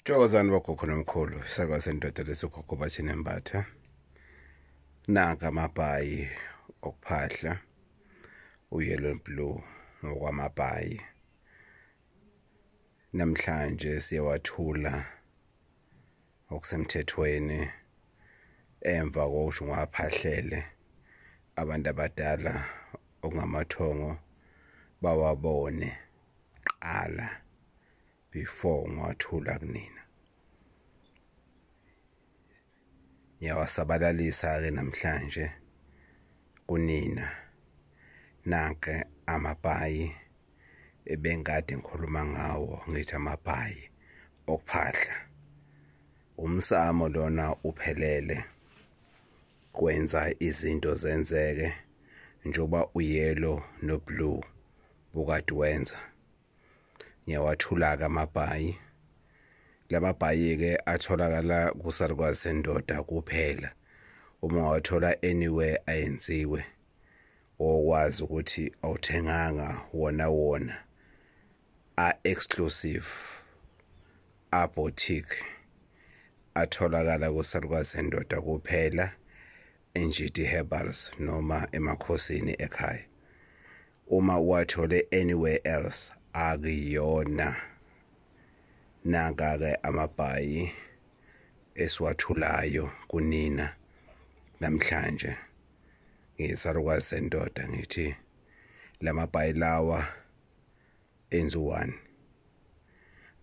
Jokozani bogogo nomkhulu isakwa sendoda lesogogo Bathini Mbatha nanga Amabhayi okuphahla uyellow and blue ngokwamabhayi. Namhlanje siyawathula okusemthethweni emva kokusho ngwaphahlele abantu abadala okungamathongo bawabone qala before ngiwathula kunina. Ngiyawasabalalisa ke namhlanje kunina nanke Amabhayi ebengade ngikhuluma ngawo ngithi Amabhayi okuphahla. Umsamo lona uphelele kwenza izinto zenzeke njoba uyellow no blue bukade wenza. Ngiyawathula ke Amabhayi. Lamabhayi ke atholakala kusalukazi sendoda kuphela. Uma ungawathola anywhere ayenziwe okwazi ukuthi awuthenganga wona a exclusive a boutique atholakala kusalukazi sendoda kuphela enjidi herbals noma emakhosini ekhaya. Uma uwathole anywhere else akuyona. Nanga-ke Amabhayi esiwathulayo kunina namhlanje ngisalukazi sendoda ngithi lamabhayi lawa enziwani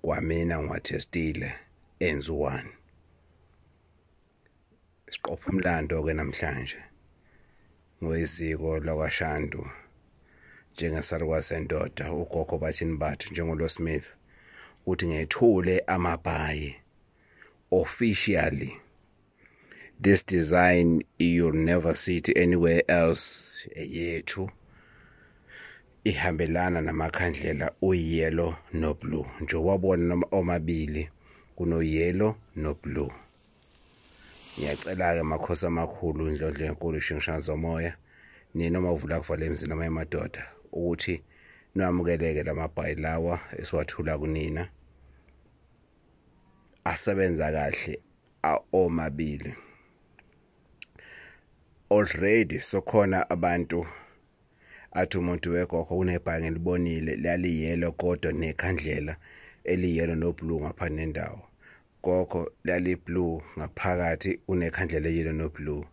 kwamina ngiwathestile enziwani. Siqopha umlando ke namhlanje ngoyiziko lakwaShandu njengesalukazi sendoda uGogo Bathini Mbatha njengolo Smith uthi ngethule Amabhayi officially. This design you'll never see it anywhere else yethu ihambelana namakhandlela uyellow no blue njengoba wabona noma omabili kuno yellow no blue. Ngiyacela ke makhosi amakhulu indlondlo enkulu ishingishana zomoya nina uma uvula kuvala emzini noma emadoda ukuthi namukeleke lamabhayi lawa esiwathula kunina asebenza kahle omabili. Already sokhona abantu athi umuntu wegogo unebhayi ngelibonile lali yellow kodwa nekhandlela eliyellow no blue ngapha nendawo. Gogo lali blue ngaphakathi unekhandlela yellow no blue.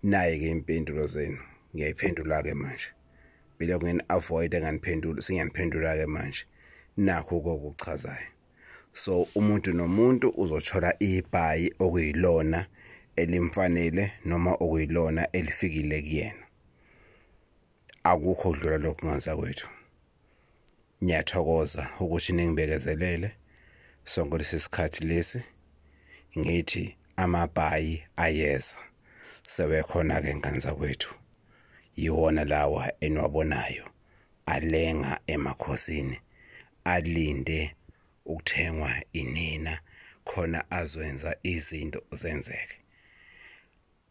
Naye ke impendulo zenu ngiyayiphendula ke manje. Bila ngeni avoid enganiphendula singaniphendula ke manje. Nakho kokuchazayo. So umuntu nomuntu uzothola ibhayi okuyilona elimfanele noma okuyilona elifikile kuyena. Akukho dlula lokho ngaza kwethu. Ngiyathokoza ukuthi ningibekezelele sonke lesisikhathi lesi ngithi Amabhayi ayeza. Sewekhona ke nganza kwethu. Yiwona lawa eniwabonayo alenga emakhosini alinde ukuthengwa inina khona azwenza izinto zenzeke.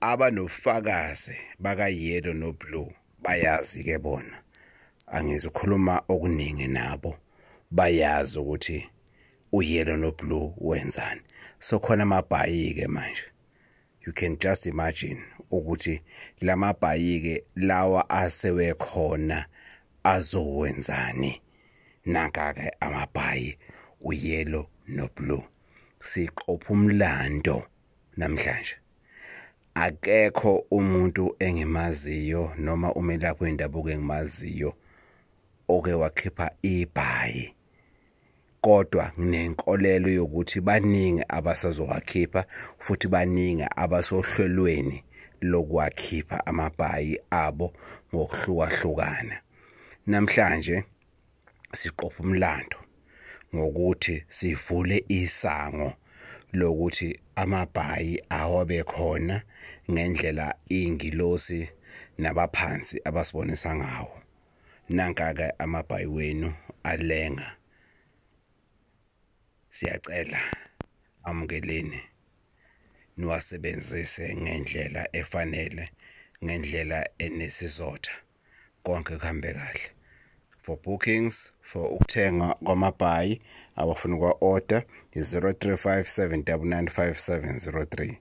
Abanofakazi baka yellow no blue bayazi ke bona. Angizukhuluma okuningi nabo bayazi ukuthi uyellow no blue wenzani. So khona Amabhayi ke manje you can just imagine ukuthi lamabhayi ke lawa asewekhona azowenzani. Nanka ke Amabhayi uyellow no blue siqopha umlando namhlanje. Akekho umuntu engimaziyo noma umelaphi wendabuko engimaziyo oke wakhipha ibhayi, kodwa nginenkolelo yokuthi baningi abasazowakhipha futhi baningi abasohlelweni lokwakhipha Amabhayi abo ngokuhlukahlukana. Namhlanje siqopha umlando ngokuthi sivule isango lokuthi Amabhayi awabe khona ngendlela ingilosi nabaphansi abasibonisa ngawo. Nanka ke Amabhayi wenu alenga. Siyacela amukeleni niwasebenzise ngendlela efanele, ngendlela enesizotha, konke kuhambe kahle. For bookings for ukuthenga kwamabhayi abafuna ukwa-order 0357995703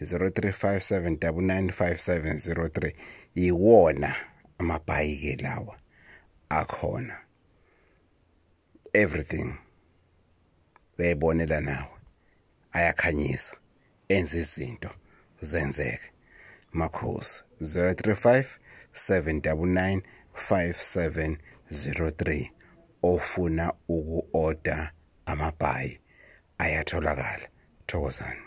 0357995703 iwona amabhayi ke lawa akhona. Everything uyayibonela nawe, ayakhanyisa, enza izinto zenzeke. Makhosi 0357995703 ofuna uku-order amabhayi ayatholakala. Thokozani.